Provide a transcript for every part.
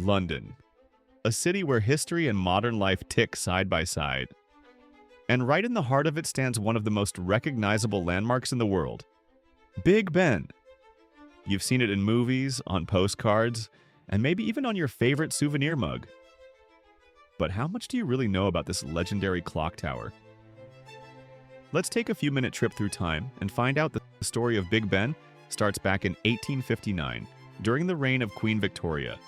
London, a city where history and modern life tick side by side. And right in the heart of it stands one of the most recognizable landmarks in the world, Big Ben. You've seen it in movies, on postcards, and maybe even on your favorite souvenir mug. But how much do you really know about this legendary clock tower? Let's take a few-minute trip through time and find out that the story of Big Ben starts back in 1859, during the reign of Queen Victoria.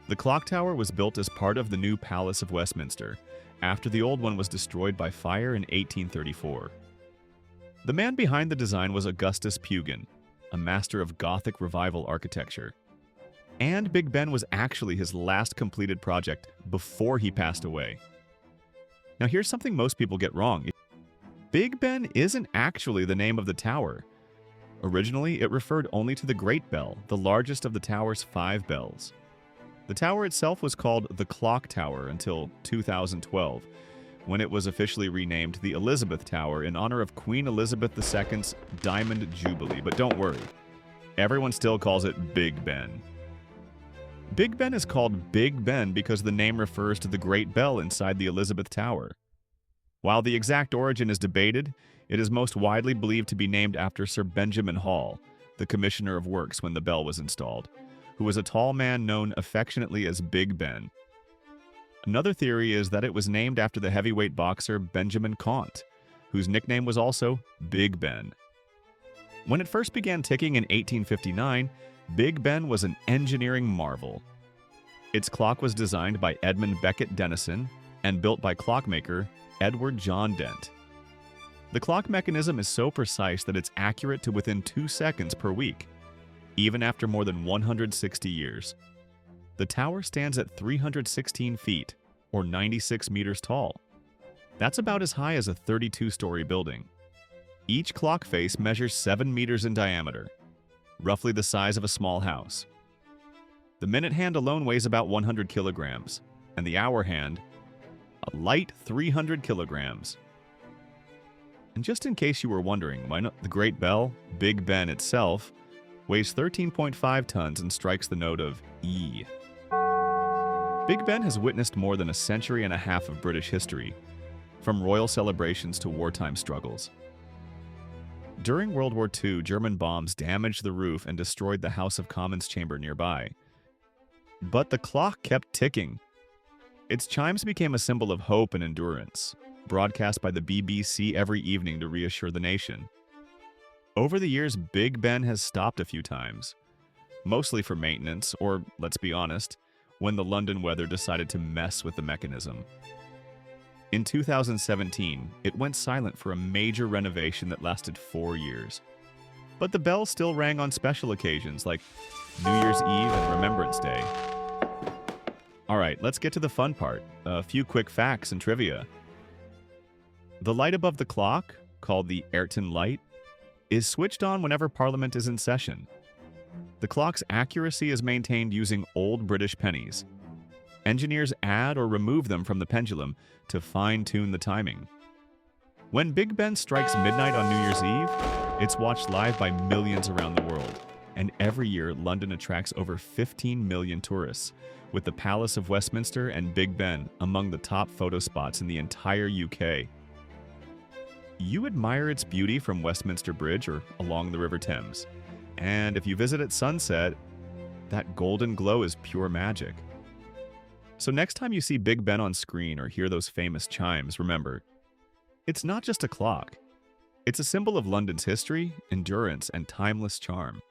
The clock tower was built as part of the new Palace of Westminster, after the old one was destroyed by fire in 1834. The man behind the design was Augustus Pugin, a master of Gothic Revival architecture. And Big Ben was actually his last completed project before he passed away. Now here's something most people get wrong. Big Ben isn't actually the name of the tower. Originally, it referred only to the Great Bell, the largest of the tower's 5 bells. The tower itself was called the Clock Tower until 2012, when it was officially renamed the Elizabeth Tower in honor of Queen Elizabeth II's Diamond Jubilee. But don't worry, everyone still calls it Big Ben. Big Ben is called Big Ben because the name refers to the Great Bell inside the Elizabeth Tower. While the exact origin is debated, it is most widely believed to be named after Sir Benjamin Hall, the Commissioner of Works when the bell was installed, who was a tall man known affectionately as Big Ben. Another theory is that it was named after the heavyweight boxer Benjamin Comte, whose nickname was also Big Ben. When it first began ticking in 1859, Big Ben was an engineering marvel. Its clock was designed by Edmund Beckett Denison and built by clockmaker Edward John Dent. The clock mechanism is so precise that it's accurate to within 2 seconds per week, even after more than 160 years. The tower stands at 316 feet, or 96 meters tall. That's about as high as a 32-story building. Each clock face measures 7 meters in diameter, roughly the size of a small house. The minute hand alone weighs about 100 kilograms, and the hour hand, a light 300 kilograms. And just in case you were wondering, why not the Great Bell, Big Ben itself, weighs 13.5 tons and strikes the note of E. Big Ben has witnessed more than a century and a half of British history, from royal celebrations to wartime struggles. During World War II, German bombs damaged the roof and destroyed the House of Commons chamber nearby. But the clock kept ticking. Its chimes became a symbol of hope and endurance, broadcast by the BBC every evening to reassure the nation. Over the years, Big Ben has stopped a few times, mostly for maintenance, or, let's be honest, when the London weather decided to mess with the mechanism. In 2017, it went silent for a major renovation that lasted 4 years. But the bell still rang on special occasions like New Year's Eve and Remembrance Day. Alright, let's get to the fun part. A few quick facts and trivia. The light above the clock, called the Ayrton light, is switched on whenever Parliament is in session. The clock's accuracy is maintained using old British pennies. Engineers add or remove them from the pendulum to fine-tune the timing. When Big Ben strikes midnight on New Year's Eve, it's watched live by millions around the world. And every year, London attracts over 15 million tourists, with the Palace of Westminster and Big Ben among the top photo spots in the entire UK. You admire its beauty from Westminster Bridge or along the River Thames. And if you visit at sunset, that golden glow is pure magic. So next time you see Big Ben on screen or hear those famous chimes, remember, it's not just a clock. It's a symbol of London's history, endurance, and timeless charm.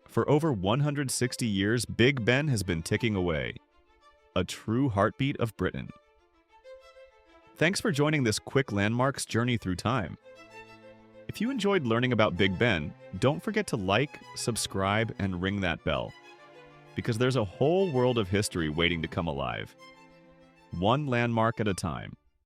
For over 160 years, Big Ben has been ticking away, a true heartbeat of Britain. Thanks for joining this quick landmarks journey through time. If you enjoyed learning about Big Ben, don't forget to like, subscribe, and ring that bell, because there's a whole world of history waiting to come alive, one landmark at a time.